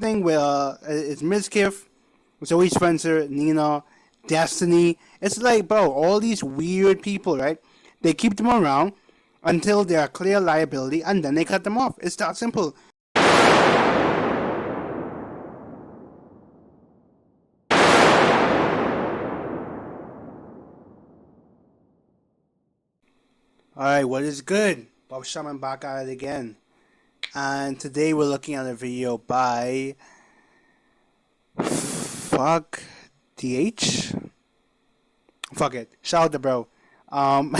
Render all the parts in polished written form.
thing with it's Mizkif, Zoe Spencer, Nina, Destiny. It's like, bro, all these weird people, right? They keep them around until they are clear liability, and then they cut them off. It's that simple. Alright, what is good? BuffShaman back at it again. And today we're looking at a video by Fuck DH? Fuck it. Shout out to bro. And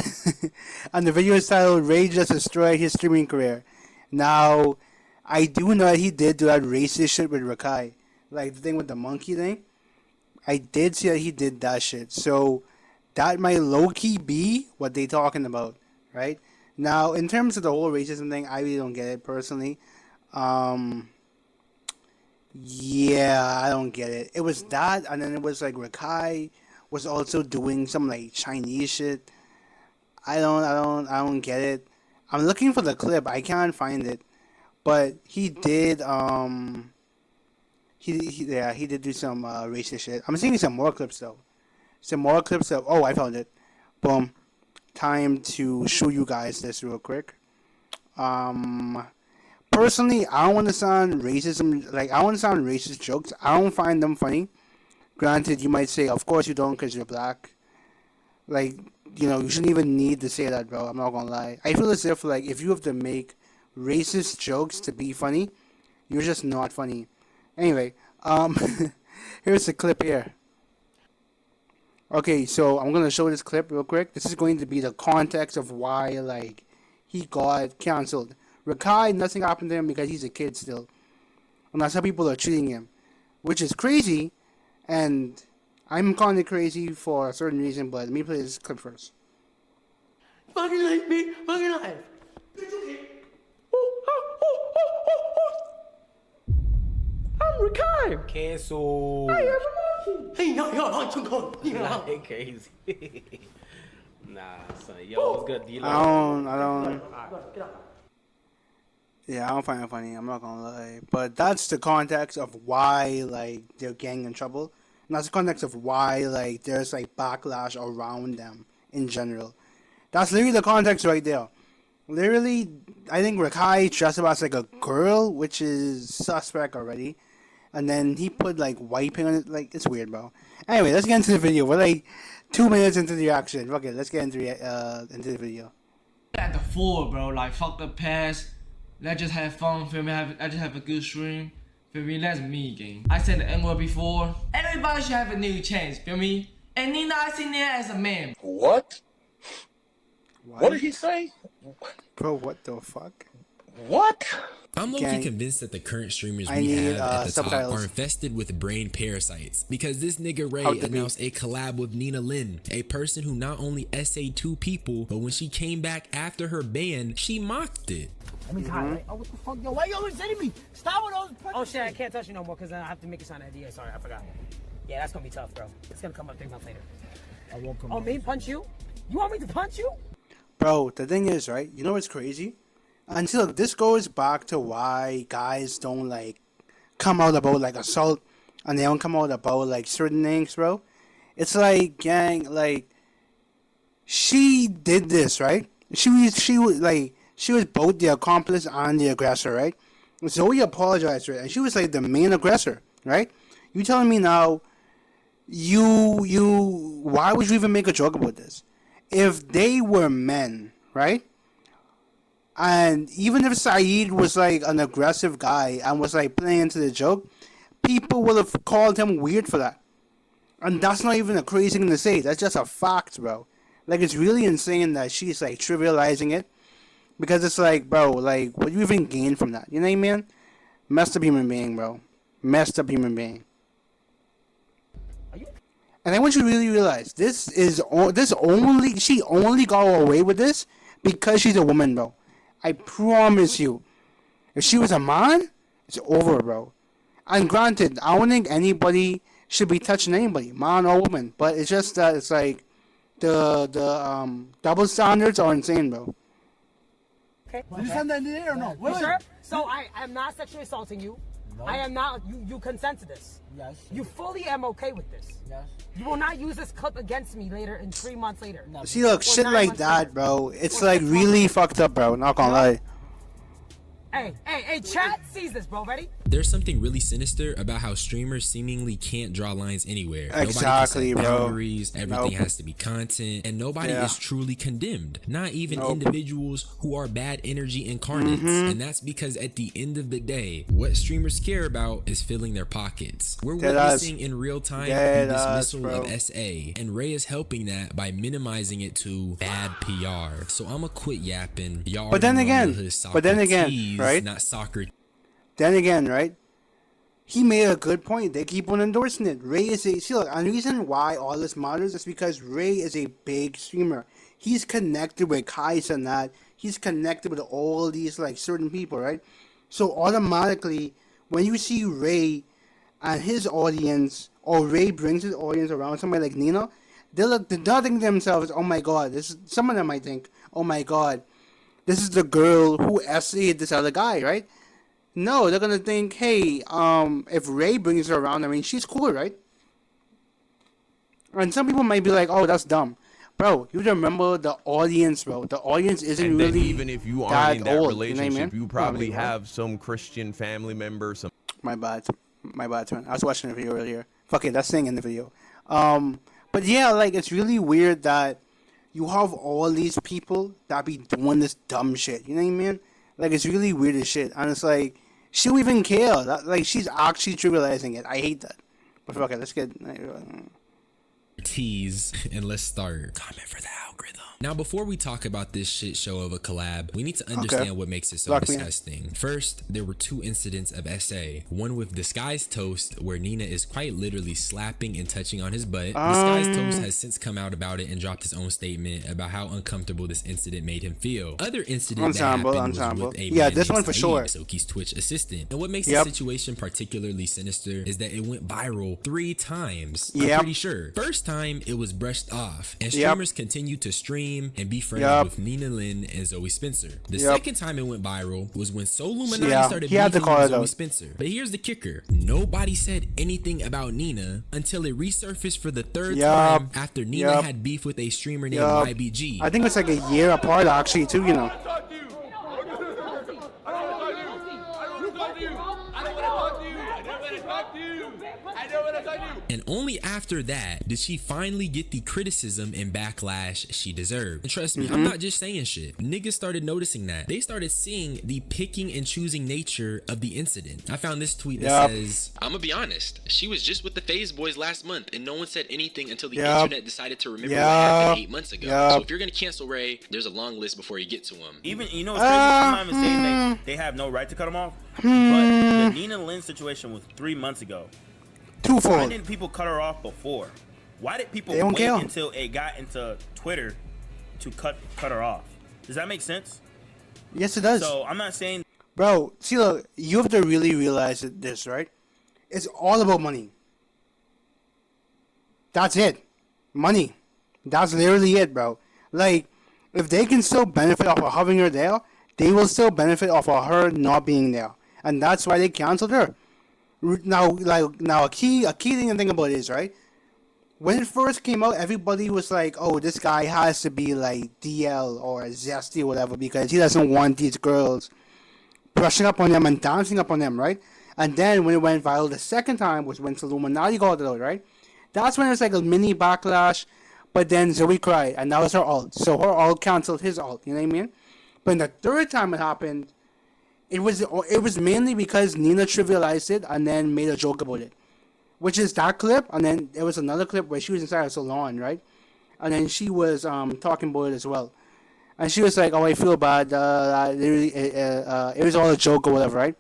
the video is titled Rage Just Destroyed His Streaming Career. Now, I do know that he did do that racist shit with Rakai. Like the thing with the monkey thing. I did see that he did that shit. So that might low-key be what they talking about. Right? Now, in terms of the whole racism thing, I really don't get it personally. Yeah, I don't get it. It was that, and then it was like Rakai was also doing some like Chinese shit. I don't get it. I'm looking for the clip. I can't find it, but he did. He did do some racist shit. I'm seeing some more clips though. Some more clips of. Oh, I found it. Boom. Time to show you guys this real quick. Personally, I don't want to sound racism. Like, I don't want to sound racist jokes. I don't find them funny. Granted, you might say, of course you don't because you're black. Like, you know, you shouldn't even need to say that, bro. I'm not gonna lie. I feel as if, like, if you have to make racist jokes to be funny, you're just not funny. Anyway, here's the clip here. Okay, so I'm gonna show this clip real quick. This is going to be the context of why, like, he got canceled. Rakai, nothing happened to him because he's a kid still. And that's how people are treating him. Which is crazy, and I'm calling it crazy for a certain reason, but let me play this clip first. Fucking life, me, fucking life. It's okay. I'm Rakai. Cancel. I am a monkey. Hey, yo, They crazy. Nah, son. Yo, what's good, D-Lo? I don't. Yeah, I don't find it funny. I'm not gonna lie, but that's the context of why, like, they're getting in trouble. And that's the context of why, like, there's like backlash around them in general. That's literally the context right there. Literally, I think Rakai dressed up as like a girl, which is suspect already. And then he put like wiping on it. Like, it's weird, bro. Anyway, let's get into the video. We're like 2 minutes into the reaction. Okay, let's get into the video. At the floor, bro. Like, fuck the past. Let's just have fun, feel me? I just have a good stream, feel me? That's me, gang. I said the N-word before. Everybody should have a new chance, feel me? And Nina, I seen there as a man. What? What did he say? Bro, what the fuck? What? I'm low-key convinced that the current streamers we have at the top are infested with brain parasites, because this nigga Ray announced a collab with Nina Lin, a person who not only essayed 2 people, but when she came back after her ban, she mocked it. I mean, right? Oh, what the fuck? Yo, why you always hitting me? Stop with those punches. Oh shit, I can't touch you no more because I have to make a sign idea. Sorry, I forgot. Yeah, that's gonna be tough, bro. It's gonna come up 3 months later. I won't come Oh, me punch you? You want me to punch you? Bro, the thing is, right? You know what's crazy? Until this goes back to why guys don't like come out about like assault, and they don't come out about like certain things, bro. It's like, gang, like, she did this, right? She was both the accomplice and the aggressor, right? Zoe apologized, right? And she was like the main aggressor, right? You telling me now, why would you even make a joke about this? If they were men, right? And even if Saeed was like an aggressive guy and was like playing into the joke, people would have called him weird for that. And that's not even a crazy thing to say. That's just a fact, bro. Like, it's really insane that she's like trivializing it. Because it's like, bro, like, what do you even gain from that? You know what I mean? Messed up human being, bro. Messed up human being. And I want you to really realize, she only got away with this because she's a woman, bro. I promise you. If she was a man, it's over, bro. And granted, I don't think anybody should be touching anybody, man or woman. But it's just that it's like, the double standards are insane, bro. Okay. Did you send that in the air or no? You sure? So I'm not sexually assaulting you. I am not. You consent to this. Yes. You fully am okay with this. Yes. You will not use this clip against me later in 3 months later. No. See, look, Or shit 9 like months that, later. bro. It's Or like 6 months really later. fucked up, bro. Not gonna lie. Hey, chat sees this, bro. Ready? There's something really sinister about how streamers seemingly can't draw lines anywhere. Exactly, nobody can set bro. boundaries, everything has to be content, and nobody is truly condemned. Not even individuals who are bad energy incarnates. And that's because at the end of the day, what streamers care about is filling their pockets. We're witnessing in real time the dismissal of SA, and Ray is helping that by minimizing it to bad PR. So I'ma quit yapping. Y'all But then again, right? Not soccer. Then again, right? He made a good point. They keep on endorsing it. Ray is a... See, look, and the reason why all this matters is because Ray is a big streamer. He's connected with Kais and that. He's connected with all these, like, certain people, right? So, automatically, when you see Ray and his audience, or Ray brings his audience around somebody like Nina, they'll think to themselves, oh my god, some of them might think, oh my god, this is the girl who essayed this other guy, right? No, they're gonna think, hey, if Ray brings her around, I mean, she's cool, right? And some people might be like, oh, that's dumb. Bro, you remember the audience, bro. The audience isn't and really even if you aren't in that old, relationship, you know what I mean? you probably have some Christian family member, some... My bad, man. I was watching the video earlier. Fuck it, that's saying in the video. But yeah, like, it's really weird that you have all these people that be doing this dumb shit. You know what I mean? Like, it's really weird as shit. And it's like, she don't even care. Like, she's actually trivializing it. I hate that. But fuck it, let's get... Tease and let's start. Comment for the algorithm. Now, before we talk about this shit show of a collab, we need to understand what makes it so disgusting. First, there were 2 incidents of SA. One with Disguised Toast, where Nina is quite literally slapping and touching on his butt. Disguised Toast has since come out about it and dropped his own statement about how uncomfortable this incident made him feel. Other incident that happened was with a man this one for sure. Soki's Twitch assistant. And what makes the situation particularly sinister is that it went viral 3 times. I'm pretty sure. First time, it was brushed off, and streamers continued to stream and be friends with Nina Lynn and Zoe Spencer. The second time it went viral was when Soluminati started beefing with Zoe Spencer. But here's the kicker. Nobody said anything about Nina until it resurfaced for the 3rd time after Nina had beef with a streamer named YBG. I think it's like a year apart, actually, too, you know. And only after that did she finally get the criticism and backlash she deserved. And trust me, I'm not just saying shit. Niggas started noticing that. They started seeing the picking and choosing nature of the incident. I found this tweet that says, "I'ma be honest, she was just with the FaZe boys last month and no one said anything until the internet decided to remember what happened 8 months ago. So if you're gonna cancel Ray, there's a long list before you get to him." Even, you know what's crazy? I'm not even saying that they have no right to cut him off, but the Nina Lynn situation was 3 months ago. Twofold. Why didn't people cut her off before? Why did people wait until it got into Twitter to cut her off? Does that make sense? Yes, it does. So I'm not saying... Bro, see, look, you have to really realize this, right? It's all about money. That's it. Money. That's literally it, bro. Like, if they can still benefit off of having her there, they will still benefit off of her not being there. And that's why they canceled her. Now, a key thing to think about is, right? When it first came out, everybody was like, "Oh, this guy has to be like DL or Zesty or whatever because he doesn't want these girls brushing up on them and dancing up on them, right?" And then when it went viral the second time was when Illuminati got it out, right? That's when it was like a mini backlash. But then Zoe cried, and that was her ult. So her ult canceled his ult. You know what I mean? But in the third time it happened, it was mainly because Nina trivialized it and then made a joke about it, which is that clip. And then there was another clip where she was inside a salon, right? And then she was talking about it as well, and she was like, "Oh, I feel bad. It was all a joke or whatever, right?"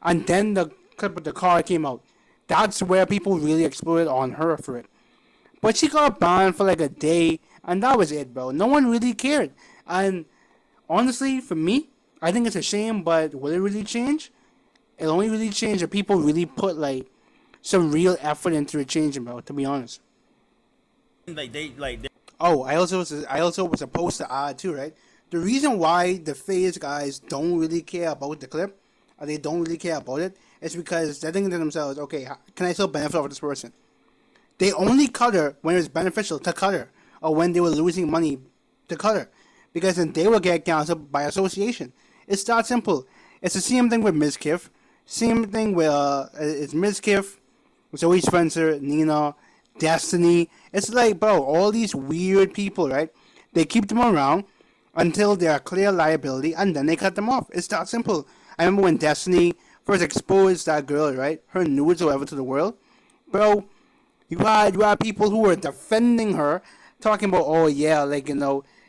And then the clip of the car came out. That's where people really exploded on her for it. But she got banned for like a day, and that was it, bro. No one really cared. And honestly, for me, I think it's a shame, but will it really change? It'll only really change if people really put like some real effort into it changing, bro. To be honest. Oh, I also was supposed to add too, right? The reason why the FaZe guys don't really care about the clip, or they don't really care about it, It's because they're thinking to themselves, okay, can I still benefit off of this person? They only cut her when it was beneficial to cut her, or when they were losing money to cut her, because then they will get canceled by association. It's that simple. It's the same thing with Ms. Kiff. Same thing with it's Ms. Kiff, Zoe Spencer, Nina, Destiny. It's like, bro, all these weird people, right? They keep them around until they're a clear liability, and then they cut them off. It's that simple. I remember when Destiny first exposed that girl, right? Her nudes or whatever to the world. Bro, you had people who were defending her, talking about, oh yeah, like,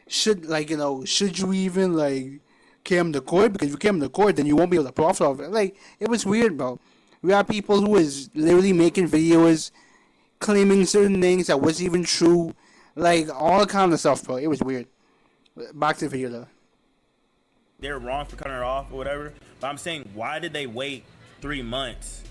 should you even, like, came to court? Because if you came to court, then you won't be able to profit off it. Like, it was weird, bro. We had people who was literally making videos, claiming certain things that wasn't even true. Like, all kind of stuff, bro. It was weird. Back to the video, though. They're wrong for cutting her off or whatever. But I'm saying, why did they wait 3 months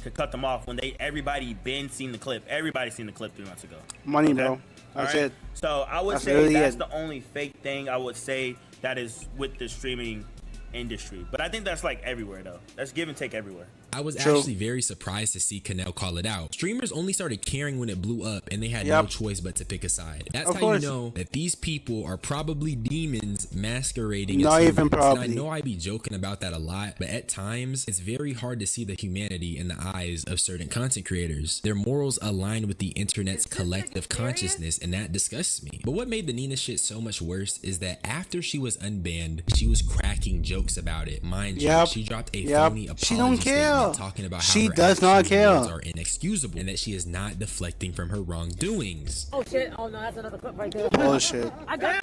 to cut them off when everybody been seen the clip? Everybody seen the clip 3 months ago. Money, bro. That's it. So I would say really that's the only fake thing I would say that is with the streaming industry. But I think that's like everywhere, though. That's give and take everywhere. I was actually very surprised to see Canel call it out. Streamers only started caring when it blew up, and they had no choice but to pick a side. That's how you know that these people are probably demons masquerading as humans. And I know I be joking about that a lot, but at times, it's very hard to see the humanity in the eyes of certain content creators. Their morals align with the internet's collective consciousness, and that disgusts me. But what made the Nina shit so much worse is that after she was unbanned, she was cracking jokes about it. Mind you, she dropped a phony apology statement talking about how her does not care, are inexcusable, and that she is not deflecting from her wrongdoings. Oh shit! Oh no, that's another clip right there. Bullshit. I got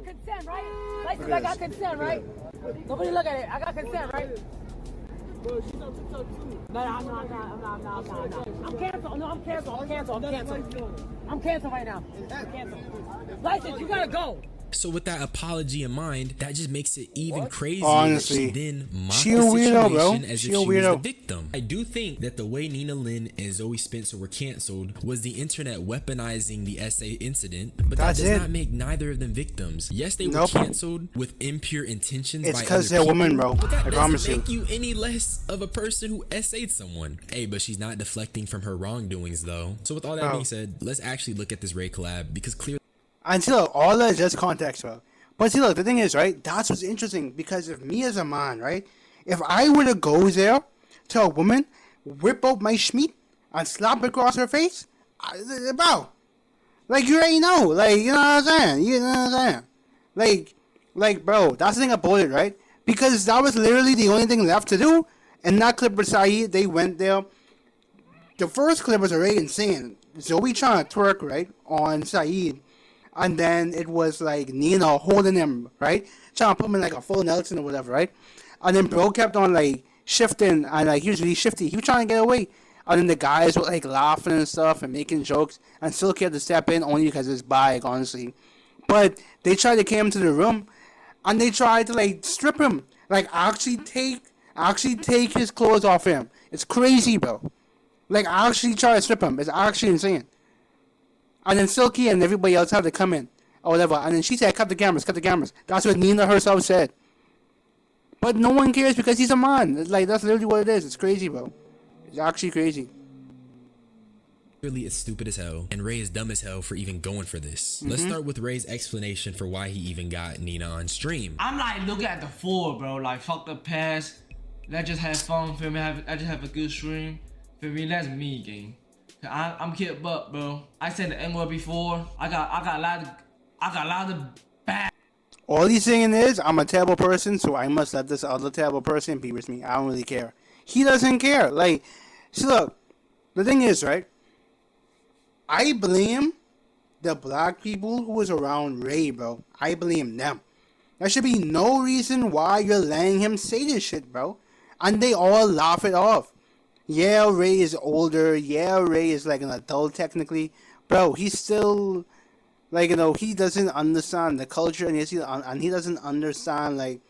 consent, right? License, I got consent, right? Nobody look at it. I got consent, right? Bro, she's on TikTok too. No, I'm not. I'm canceled. No, I'm canceled right now. I'm canceled. License, you gotta go. So with that apology in mind, that just makes it even crazier. Honestly, that she then mocked she the a weirdo, bro. situation as if she was the victim. I do think that the way Nina Lynn and Zoe Spencer were canceled was the internet weaponizing the SA incident, but that does not make neither of them victims. Yes, they were canceled with impure intentions. It's because they're women, bro. But that I promise doesn't make you any less of a person who SA'd someone. Hey, but she's not deflecting from her wrongdoings, though. So with all that being said, let's actually look at this Ray collab, because clearly. And see, look, all that is just context, bro. But see, look, the thing is, right, that's what's interesting, because if me as a man, right, if I were to go there to a woman, whip out my schmeat, and slap it across her face, bro, like, you already know, like, you know what I'm saying, like, bro, that's the thing about it, right, because that was literally the only thing left to do. And that clip with Saeed, they went there. The first clip was already insane. Zoe trying to twerk, right, on Saeed. And then it was like Nina holding him, right? Trying to put him in like a full Nelson or whatever, right? And then bro kept on like shifting, and like he was really shifty. He was trying to get away. And then the guys were like laughing and stuff and making jokes. And Silky had to step in only because it's bike, honestly. But they tried to get him to the room, and they tried to like strip him. Like actually take his clothes off him. It's crazy, bro. Like actually try to strip him. It's actually insane. And then Silky and everybody else had to come in, or whatever. And then she said, cut the cameras. That's what Nina herself said. But no one cares because he's a man. It's like, that's literally what it is. It's crazy, bro. It's actually crazy. Really, it's stupid as hell, and Ray is dumb as hell for even going for this. Let's start with Ray's explanation for why he even got Nina on stream. I'm like, look at the four, bro. Like, fuck the past. Let's just have fun, feel me? I just have a good stream. Feel me? That's me, gang. I'm kid butt, bro. I said the N-word before. I got a lot of bad. All he's saying is, I'm a terrible person, so I must let this other terrible person be with me. I don't really care. He doesn't care. Like, see, look, the thing is, right? I blame the black people who was around Ray, bro. I blame them. There should be no reason why you're letting him say this shit, bro. And they all laugh it off. Yeah, Ray is older. Yeah, Ray is like an adult technically. Bro, he's still, like, he doesn't understand the culture, and he doesn't understand, like,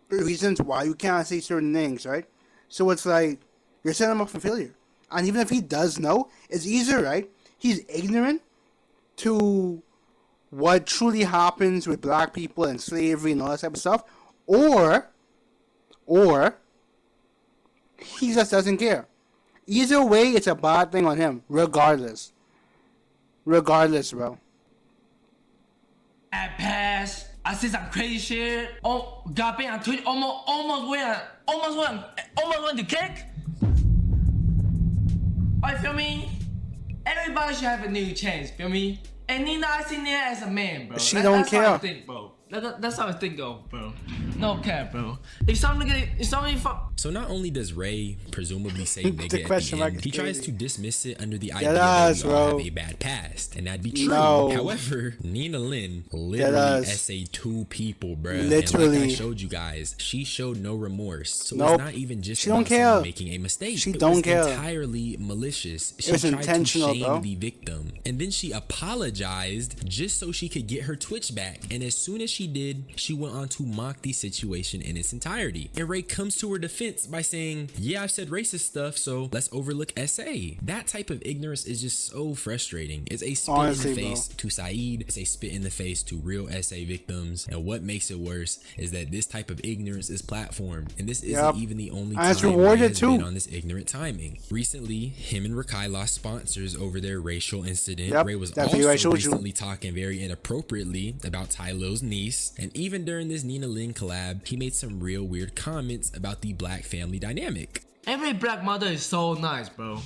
reasons why you can't say certain things, right? So it's like, you're setting him up for failure. And even if he does know, it's easier, right? He's ignorant to what truly happens with black people and slavery and all that type of stuff. Or He just doesn't care. Either way, it's a bad thing on him, regardless. Regardless, bro. I pass. I said some crazy shit. Oh, got banned on Twitch. Almost went to kick. I feel me? Everybody should have a new chance. Feel me? And Nina, I seen there as a man, bro. She don't care. That's how I think, bro. That's how I think of, bro. No cap, bro. If somebody fuck. So not only does Ray presumably say nigga at the end, he tries to dismiss it under the idea that we all have a bad past, and that'd be true. No. However, Nina Lynn literally essayed 2 people, bro. Literally. And like I showed you guys, she showed no remorse. So Nope. it's not even just She don't about care. someone making a mistake. She It don't was care. entirely malicious. She was tried intentional, to shame bro. the victim, and then she apologized just so she could get her Twitch back. And as soon as she did, she went on to mock the situation in its entirety. And Ray comes to her defense by saying, yeah, I've said racist stuff, so let's overlook SA. That type of ignorance is just so frustrating. It's a spit Honestly, in the face to Saeed. It's a spit in the face to real SA victims. And what makes it worse is that this type of ignorance is platformed. And this isn't even the only time it's Ray rewarded has too. been on this ignorant timing. Recently, him and Rakai lost sponsors over their racial incident. Ray was that video I also showed you. recently talking very inappropriately about Tylo's niece. And even during this Nina Lynn collab, he made some real weird comments about the black family dynamic. Every black mother is so nice, bro.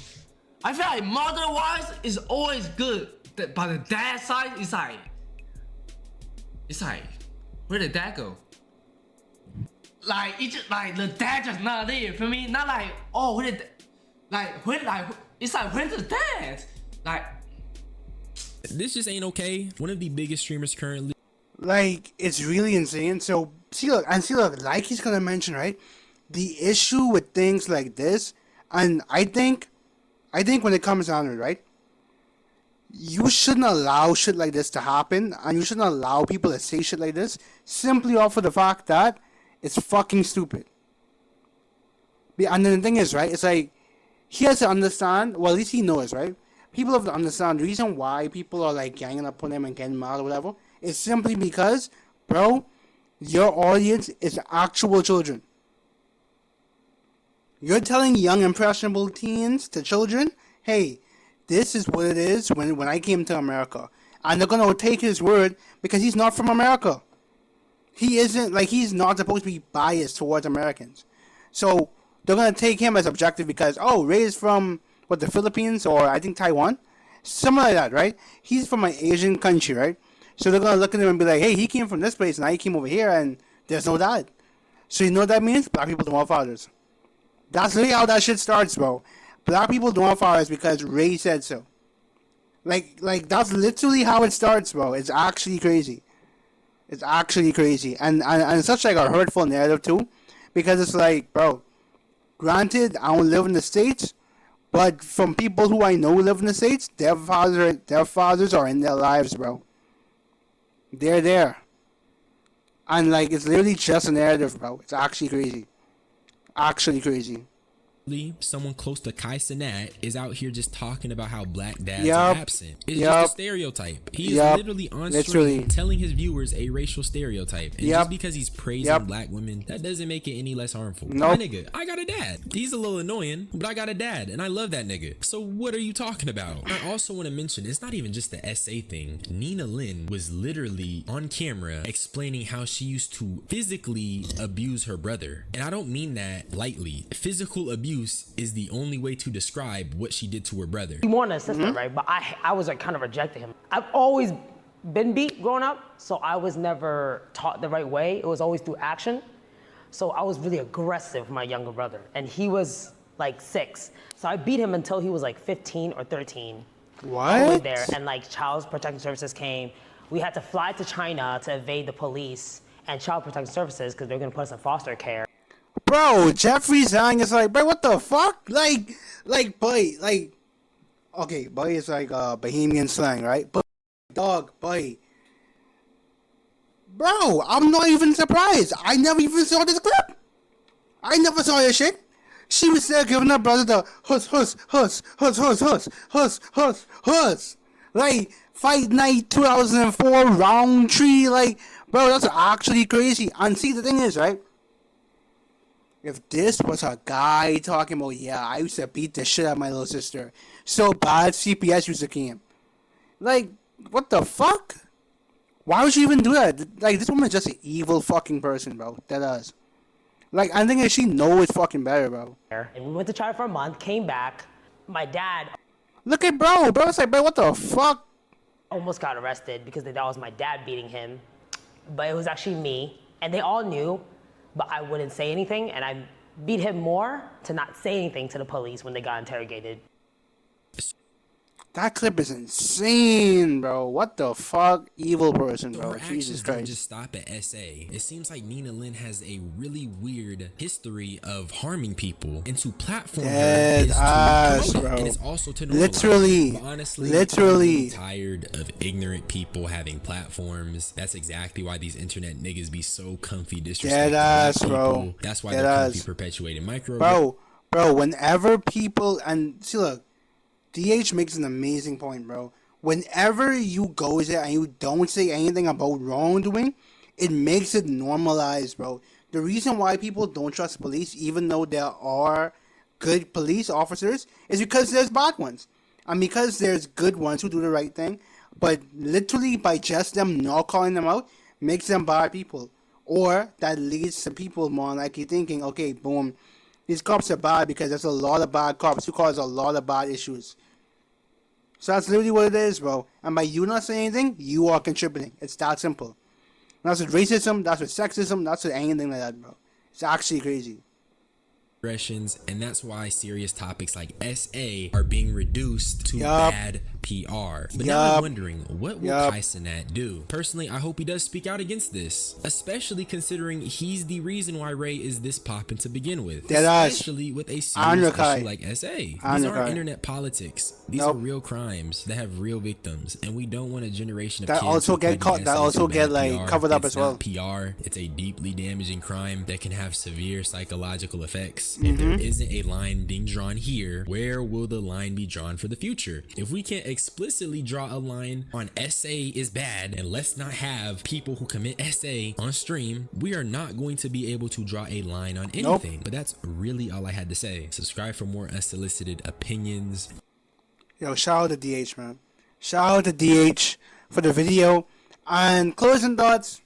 I feel like mother-wise is always good, but the dad side is like, where did that go? Like it's just like the dad just not there for me. Not like, oh, where did, it's like where's the dad? Like this just ain't okay. One of the biggest streamers currently. Like, it's really insane. So, see, look, like he's gonna mention, right? The issue with things like this, and I think when it comes down to it, right? You shouldn't allow shit like this to happen, and you shouldn't allow people to say shit like this simply off of the fact that it's fucking stupid. And then the thing is, right? It's like, he has to understand, well, at least he knows, right? People have to understand the reason why people are like ganging up on him and getting mad or whatever. It's simply because, bro, your audience is actual children. You're telling young impressionable teens to children, hey, this is what it is when I came to America. And they're going to take his word because he's not from America. He isn't, like, he's not supposed to be biased towards Americans. So they're going to take him as objective because, oh, Ray is from, what, the Philippines or I think Taiwan? Something like that, right? He's from an Asian country, right? So they're going to look at him and be like, hey, he came from this place, and now he came over here, and there's no dad. So you know what that means? Black people don't have fathers. That's literally how that shit starts, bro. Black people don't have fathers because Ray said so. Like that's literally how it starts, bro. It's actually crazy. It's actually crazy. And it's such like a hurtful narrative, too. Because it's like, bro, granted, I don't live in the States, but from people who I know live in the States, their fathers are in their lives, bro. They're there. And like, it's literally just a narrative, bro. It's actually crazy. Actually crazy. Someone close to Kai Cenat is out here just talking about how black dads are absent. It's just a stereotype. He is literally on stream telling his viewers a racial stereotype. And just because he's praising black women, that doesn't make it any less harmful. My nigga, I got a dad. He's a little annoying, but I got a dad, and I love that nigga. So what are you talking about? I also want to mention, it's not even just the SA thing. Nina Lynn was literally on camera explaining how she used to physically abuse her brother. And I don't mean that lightly. Physical abuse is the only way to describe what she did to her brother. He wanted an assistant, right? But I was like kind of rejecting him. I've always been beat growing up, so I was never taught the right way. It was always through action. So I was really aggressive with my younger brother, and he was like 6. So I beat him until he was like 15 or 13. What? I was there, and like Child Protection Services came. We had to fly to China to evade the police and Child Protection Services because they were gonna put us in foster care. Bro, Jeffrey Zhang is like, bro, what the fuck? Like, boy, like, okay, boy is like Bahamian slang, right? But dog, boy. Bro, I'm not even surprised. I never even saw this clip. I never saw this shit. She was there giving her brother the huss. Like, Fight Night 2004, round 3, like, bro, that's actually crazy. And see, the thing is, right? if this was a guy talking about, yeah, I used to beat the shit out of my little sister so bad CPS used to came. Like, what the fuck? Why would you even do that? Like, this woman is just an evil fucking person, bro. That does. Like, I think that she knows fucking better, bro. And we went to try it for a month, came back. My dad Look at bro. Bro's like, bro, what the fuck? almost got arrested because they thought it was my dad beating him. But it was actually me. And they all knew, but I wouldn't say anything. And I beat him more to not say anything to the police when they got interrogated. That clip is insane, bro. What the fuck? Evil person, So bro. her Jesus actions don't Christ. just stop at SA. It seems like Nina Lynn has a really weird history of harming people, and to platform her is to promote it, bro. and it's also to normalize Literally. it. But honestly, Literally. I'm tired of ignorant people having platforms. That's exactly why these internet niggas be so comfy disrespecting black people. Bro. That's why Dead they're ass. comfy perpetuating micro. Bro, whenever people, and see, look, DH makes an amazing point, bro. Whenever you go there and you don't say anything about wrongdoing, it makes it normalized, bro. The reason why people don't trust police, even though there are good police officers, is because there's bad ones. And because there's good ones who do the right thing, but literally by just them not calling them out, makes them bad people. Or that leads to people more likely thinking, okay, boom, these cops are bad because there's a lot of bad cops who cause a lot of bad issues. So that's literally what it is, bro. And by you not saying anything, you are contributing. It's that simple. That's with racism, that's with sexism, that's with anything like that, bro. It's actually crazy. And that's why serious topics like SA are being reduced to bad PR. But now I'm wondering, what will Kai Cenat do? Personally, I hope he does speak out against this, especially considering he's the reason why Ray is this poppin' to begin with. Especially with a serious issue like SA. These aren't internet politics. These are real crimes that have real victims, and we don't want a generation of that kids also get caught. That also get like PR. covered up It's as well. not PR. It's a deeply damaging crime that can have severe psychological effects. If there isn't a line being drawn here, where will the line be drawn for the future? If we can't explicitly draw a line on SA is bad, and let's not have people who commit SA on stream, we are not going to be able to draw a line on anything. But that's really all I had to say. Subscribe for more unsolicited opinions. Yo, shout out to DH, man. Shout out to DH for the video. And closing thoughts,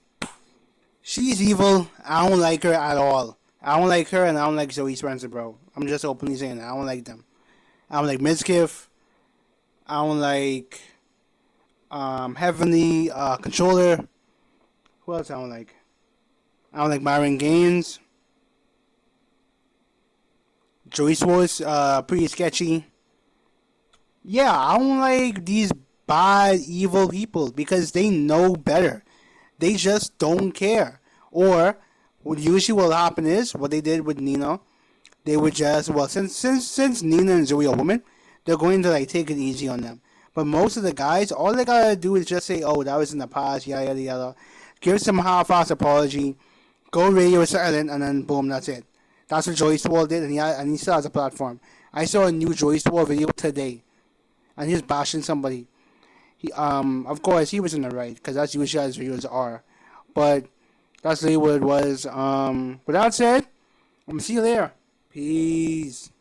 she's evil. I don't like her at all. I don't like her, and I don't like Zoe Spencer, bro. I'm just openly saying that. I don't like them. I don't like Mizkif. I don't like Heavenly Controller. Who else I don't like? I don't like Myron Gaines. Joyce was pretty sketchy. Yeah, I don't like these bad, evil people because they know better. They just don't care. Or what usually will happen is what they did with Nina. They would just, well, since Nina and Zoe are women, they're going to like take it easy on them. But most of the guys, all they gotta do is just say, "Oh, that was in the past," yada yada yada. Give some half-ass apology, go radio silent, and then boom, that's it. That's what Joyce Wall did, and he still has a platform. I saw a new Joyce Wall video today, and he's bashing somebody. He, of course, he was in the right because that's usually how his videos are, but that's really what it was. With that said, I'm gonna see you later. Peace.